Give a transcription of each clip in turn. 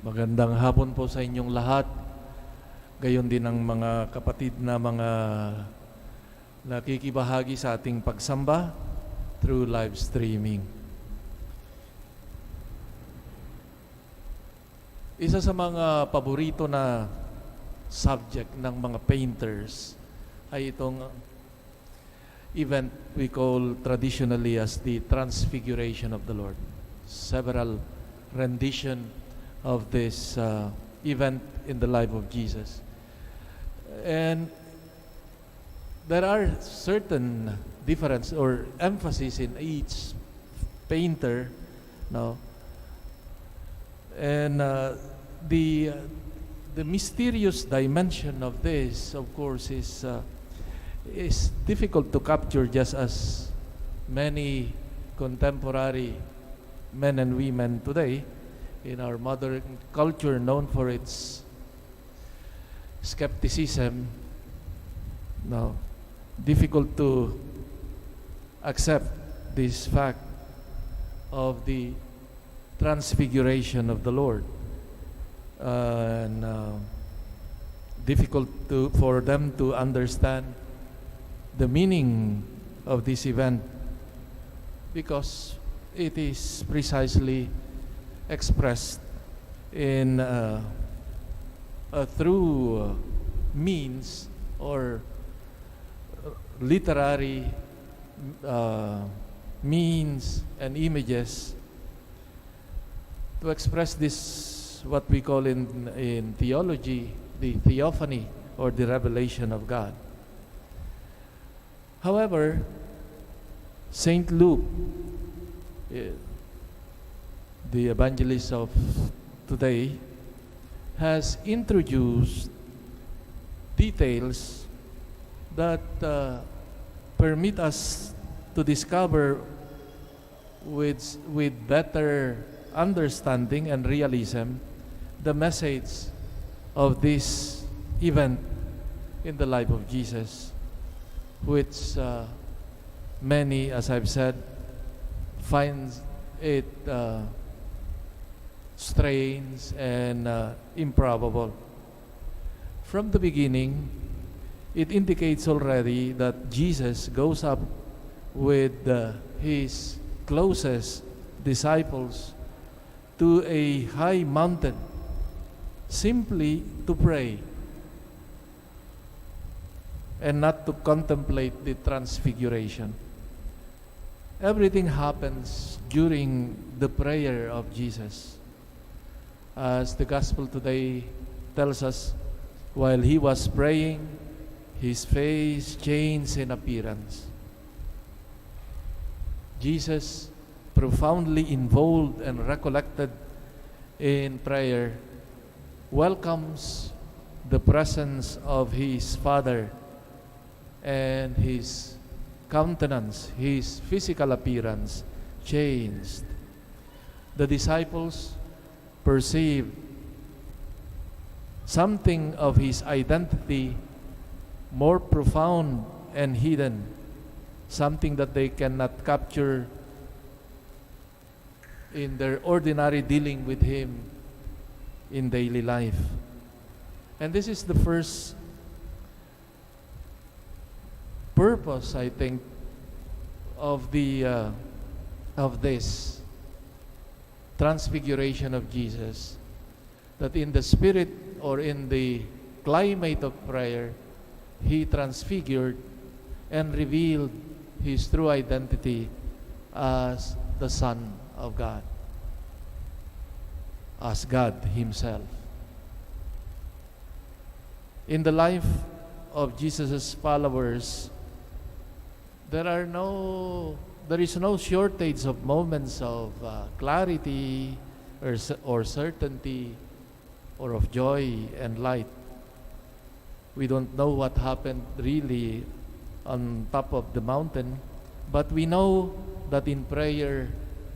Magandang hapon po sa inyong lahat. Gayon din ang mga kapatid na mga nakikibahagi sa ating pagsamba through live streaming. Isa sa mga paborito na subject ng mga painters ay itong event we call traditionally as the Transfiguration of the Lord. Several rendition of this event in the life of Jesus. And there are certain difference or emphasis in each painter, no? And the mysterious dimension of this, of course, is difficult to capture, just as many contemporary men and women today in our modern culture, known for its skepticism, now difficult to accept this fact of the transfiguration of the Lord, and difficult for them to understand the meaning of this event, because it is precisely expressed in through means or literary means and images to express this, what we call in theology, the theophany or the revelation of God. However, Saint Luke, the evangelist of today, has introduced details that permit us to discover with better understanding and realism the message of this event in the life of Jesus, which many, as I've said, find it strange and improbable. From the beginning, it indicates already that Jesus goes up with his closest disciples to a high mountain simply to pray and not to contemplate the transfiguration. Everything happens during the prayer of Jesus. As the gospel today tells us, while he was praying, his face changed in appearance. Jesus, profoundly involved and recollected in prayer, welcomes the presence of his Father, and his countenance, his physical appearance changed. The disciples perceived something of his identity more profound and hidden, something that they cannot capture in their ordinary dealing with him in daily life. And this is the first purpose, I think, of this transfiguration of Jesus, that in the spirit or in the climate of prayer, he transfigured and revealed his true identity as the Son of God, as God himself. In the life of Jesus' followers, there is no shortage of moments of clarity or certainty or of joy and light. We don't know what happened really on top of the mountain, but we know that in prayer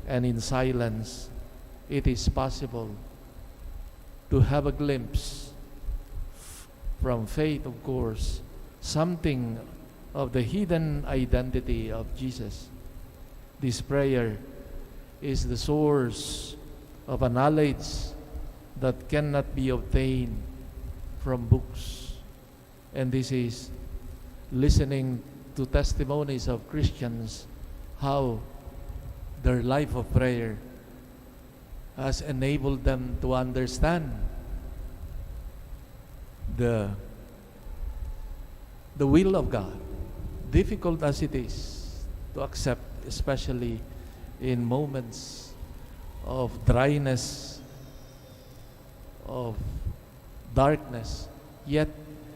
and in silence, it is possible to have a glimpse from faith, of course, something of the hidden identity of Jesus. This prayer is the source of a knowledge that cannot be obtained from books. And this is listening to testimonies of Christians, how their life of prayer has enabled them to understand the will of God, difficult as it is to accept, especially in moments of dryness, of darkness. Yet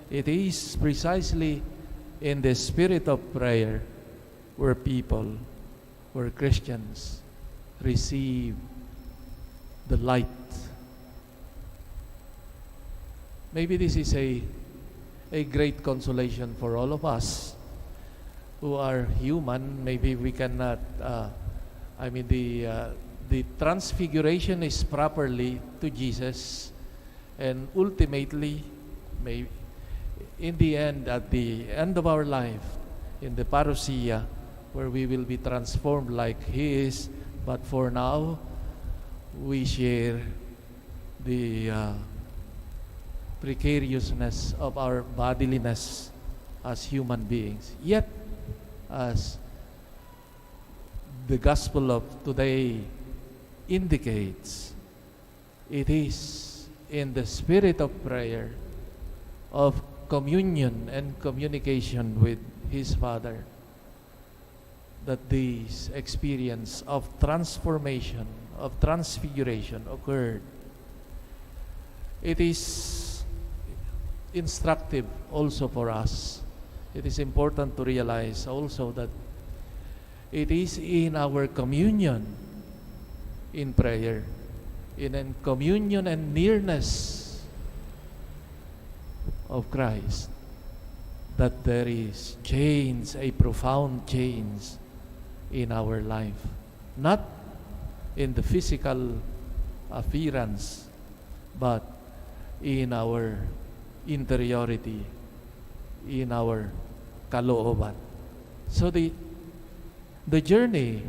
it is precisely in the spirit of prayer where people, where Christians receive the light. Maybe this is a great consolation for all of us who are human. Maybe we cannot, the transfiguration is properly to Jesus, and ultimately, maybe in the end, at the end of our life, in the parousia, where we will be transformed like He is, but for now, we share the precariousness of our bodiliness as human beings. Yet, as the gospel of today indicates, it is in the spirit of prayer, of communion and communication with His Father, that this experience of transformation, of transfiguration occurred. It is instructive also for us. It is important to realize also that it is in our communion in prayer, in communion and nearness of Christ, that there is change, a profound change in our life. Not in the physical appearance, but in our interiority, in our kalooban. So the journey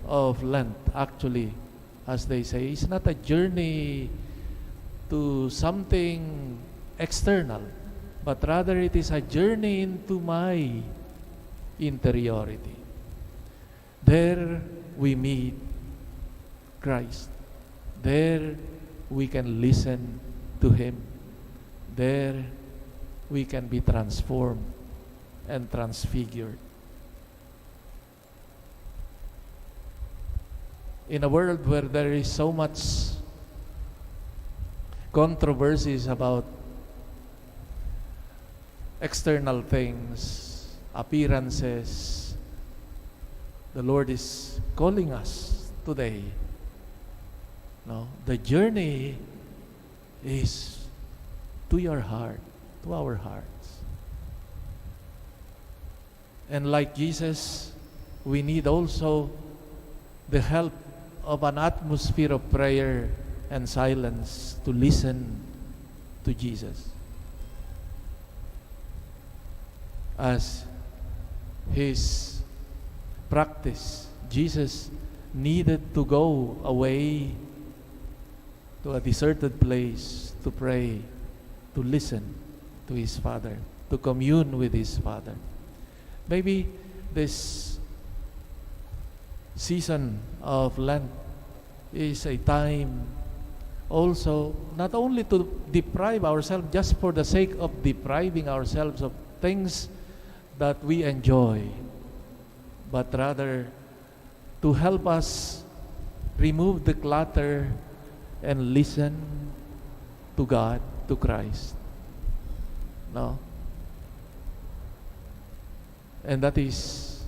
of Lent, actually, as they say, is not a journey to something external, but rather it is a journey into my interiority. There we meet Christ. There we can listen to Him. There we can be transformed and transfigured. In a world where there is so much controversies about external things, appearances, the Lord is calling us today. No, the journey is to your heart, to our hearts. And like Jesus, we need also the help of an atmosphere of prayer and silence to listen to Jesus. As His practice, Jesus needed to go away to a deserted place to pray, to listen to His Father, to commune with His Father. Maybe this season of Lent is a time also not only to deprive ourselves just for the sake of depriving ourselves of things that we enjoy, but rather to help us remove the clutter and listen to God, to Christ. No? And that is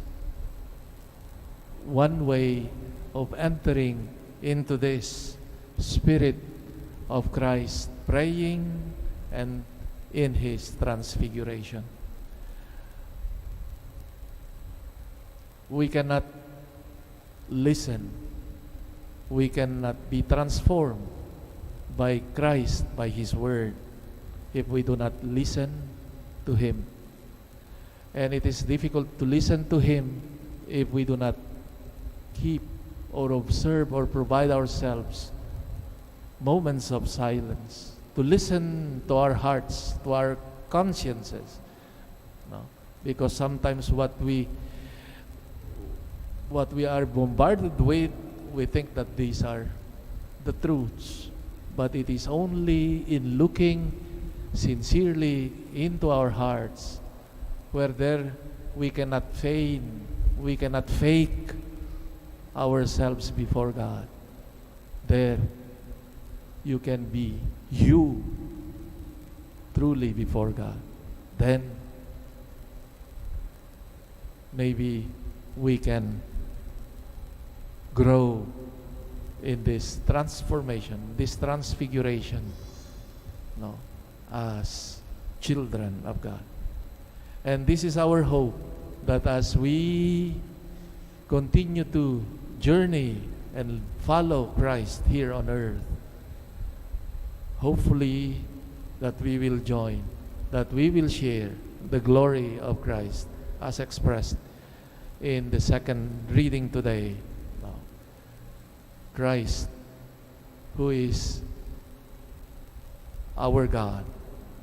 one way of entering into this spirit of Christ, praying and in His transfiguration. We cannot listen, we cannot be transformed by Christ, by His Word, if we do not listen to Him. And it is difficult to listen to Him if we do not keep or observe or provide ourselves moments of silence, to listen to our hearts, to our consciences. No? Because sometimes what we are bombarded with, we think that these are the truths. But it is only in looking sincerely into our hearts where there we cannot feign, we cannot fake ourselves before God. There you can be you truly before God. Then maybe we can grow in this transformation, this transfiguration, no, as children of God. And this is our hope, that as we continue to journey and follow Christ here on earth, hopefully that we will join, that we will share the glory of Christ as expressed in the second reading today. Christ, who is our God,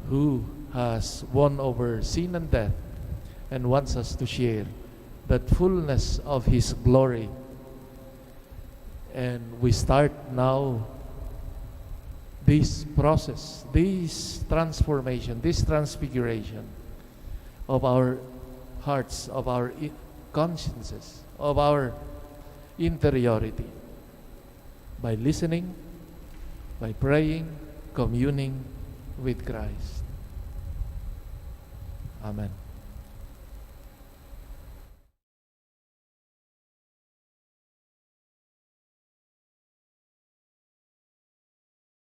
who has won over sin and death and wants us to share that fullness of His glory. And we start now this process, this transformation, this transfiguration of our hearts, of our consciences, of our interiority, by listening, by praying, communing with Christ. Amen.